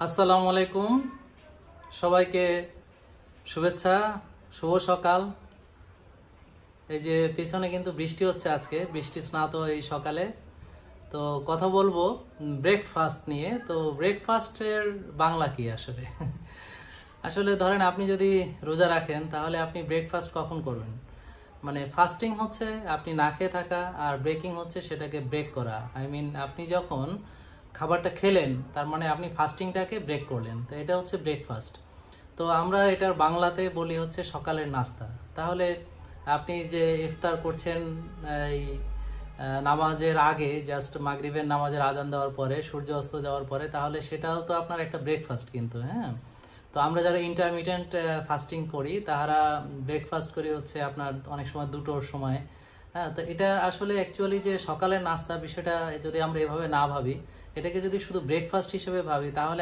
আসসালামু আলাইকুম, সবাইকে শুভেচ্ছা, শুভ সকাল। এই যে পিছনে কিন্তু বৃষ্টি হচ্ছে, আজকে বৃষ্টি স্নাত এই সকালে। তো কথা বলবো ব্রেকফাস্ট নিয়ে। তো ব্রেকফাস্টের বাংলা কি আসলে? আসলে ধরেন আপনি যদি রোজা রাখেন তাহলে আপনি ব্রেকফাস্ট কখন করবেন? মানে ফাস্টিং হচ্ছে আপনি না খেয়ে থাকা, আর ব্রেকিং হচ্ছে সেটাকে ব্রেক করা। আই মিন আপনি যখন খাবারটা খেলেন তার মানে আপনি ফাস্টিংটাকে ব্রেক করলেন, তো এটা হচ্ছে ব্রেকফাস্ট। তো আমরা এটার বাংলাতে বলি হচ্ছে সকালের নাস্তা। তাহলে আপনি যে ইফতার করছেন এই নামাজের আগে, জাস্ট মাগরিবের নামাজের আজান দেওয়ার পরে, সূর্য অস্ত যাওয়ার পরে, তাহলে সেটাও তো আপনার একটা ব্রেকফাস্ট কিন্তু, হ্যাঁ। তো আমরা যারা ইন্টারমিডিয়েন্ট ফাস্টিং করি তারা ব্রেকফাস্ট করি হচ্ছে আপনার অনেক সময় দুটোর সময়। হ্যাঁ, তো এটা আসলে অ্যাকচুয়ালি যে সকালের নাস্তা বিষয়টা যদি আমরা এভাবে না ভাবি, এটাকে যদি শুধু ব্রেকফাস্ট হিসেবে ভাবি, তাহলে